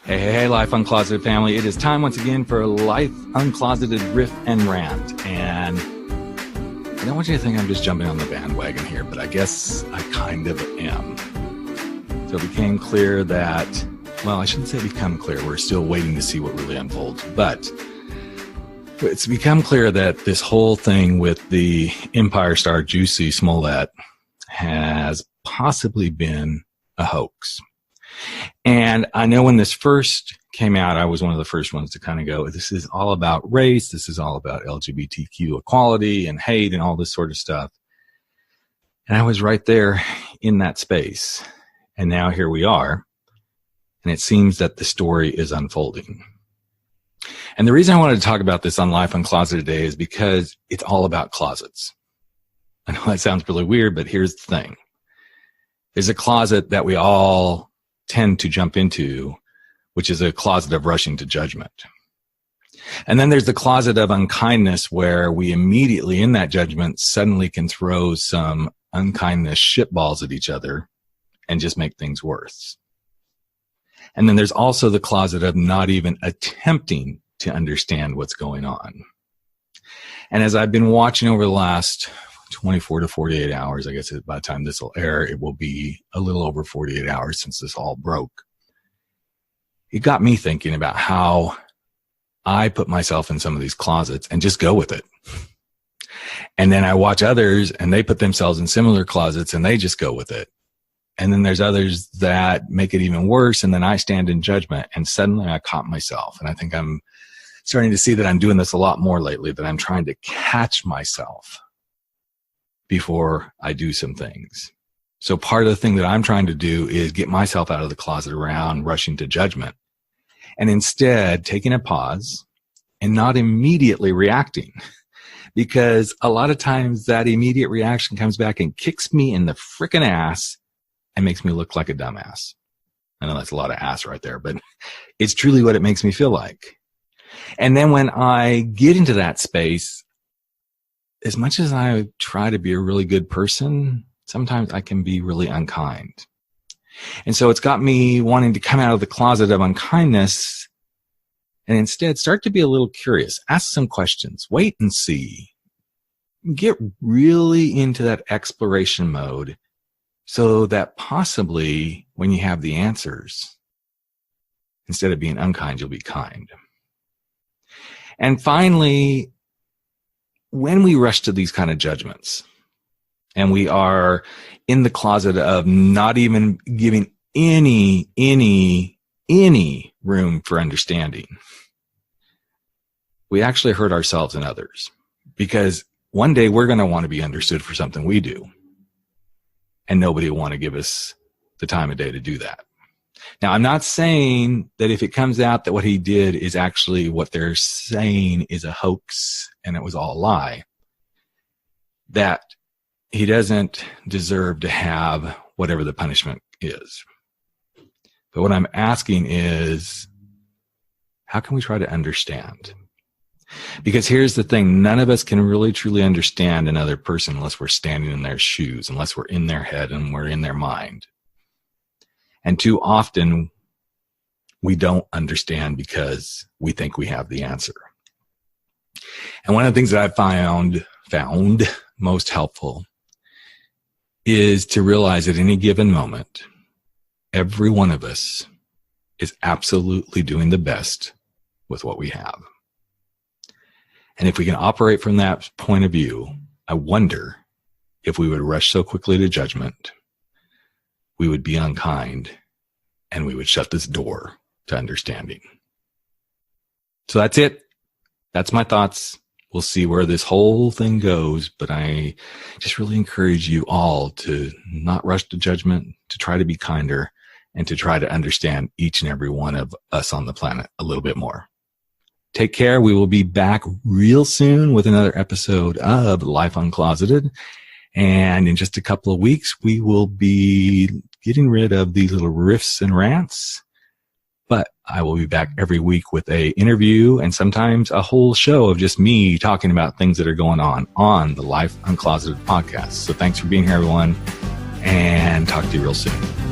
Hey, Life Uncloseted family. It is time once again for Life Uncloseted, Riff, and Rant. And I don't want you to think I'm just jumping on the bandwagon here, but I guess I kind of am. So it became clear that, well, I shouldn't say become clear. We're still waiting to see what really unfolds. But it's become clear that this whole thing with the Empire star Jussie Smollett has possibly been a hoax. And I know when this first came out, I was one of the first ones to kind of go, this is all about race. This is all about LGBTQ equality and hate and all this sort of stuff. And I was right there in that space. And now here we are. And it seems that the story is unfolding. And the reason I wanted to talk about this on Life Uncloseted today is because it's all about closets. I know that sounds really weird, but here's the thing. There's a closet that we all tend to jump into, which is a closet of rushing to judgment. And then there's the closet of unkindness, where we immediately in that judgment suddenly can throw some unkindness shitballs at each other and just make things worse. And then there's also the closet of not even attempting to understand what's going on. And as I've been watching over the last 24 to 48 hours, I guess by the time this will air, it will be a little over 48 hours since this all broke. It got me thinking about how I put myself in some of these closets and just go with it. And then I watch others and they put themselves in similar closets and they just go with it. And then there's others that make it even worse. And then I stand in judgment and suddenly I caught myself. And I think I'm starting to see that I'm doing this a lot more lately, that I'm trying to catch myself before I do some things. So part of the thing that I'm trying to do is get myself out of the closet around rushing to judgment, and instead taking a pause and not immediately reacting, because a lot of times that immediate reaction comes back and kicks me in the frickin' ass and makes me look like a dumbass. I know that's a lot of ass right there, but it's truly what it makes me feel like. And then when I get into that space, as much as I try to be a really good person, sometimes I can be really unkind. And so it's got me wanting to come out of the closet of unkindness and instead start to be a little curious, ask some questions, wait and see, get really into that exploration mode so that possibly when you have the answers, instead of being unkind, you'll be kind. And finally, when we rush to these kind of judgments and we are in the closet of not even giving any room for understanding, we actually hurt ourselves and others, because one day we're going to want to be understood for something we do, and nobody will want to give us the time of day to do that. Now, I'm not saying that if it comes out that what he did is actually what they're saying is a hoax and it was all a lie, that he doesn't deserve to have whatever the punishment is. But what I'm asking is, how can we try to understand? Because here's the thing, none of us can really truly understand another person unless we're standing in their shoes, unless we're in their head and we're in their mind. And too often, we don't understand because we think we have the answer. And one of the things that I found most helpful is to realize at any given moment, every one of us is absolutely doing the best with what we have. And if we can operate from that point of view, I wonder if we would rush so quickly to judgment, we would be unkind, and we would shut this door to understanding. So that's it. That's my thoughts. We'll see where this whole thing goes, but I just really encourage you all to not rush to judgment, to try to be kinder, and to try to understand each and every one of us on the planet a little bit more. Take care. We will be back real soon with another episode of Life Uncloseted. And in just a couple of weeks, we will be getting rid of these little riffs and rants. But I will be back every week with an interview and sometimes a whole show of just me talking about things that are going on the Life Uncloseted podcast. So thanks for being here, everyone, and talk to you real soon.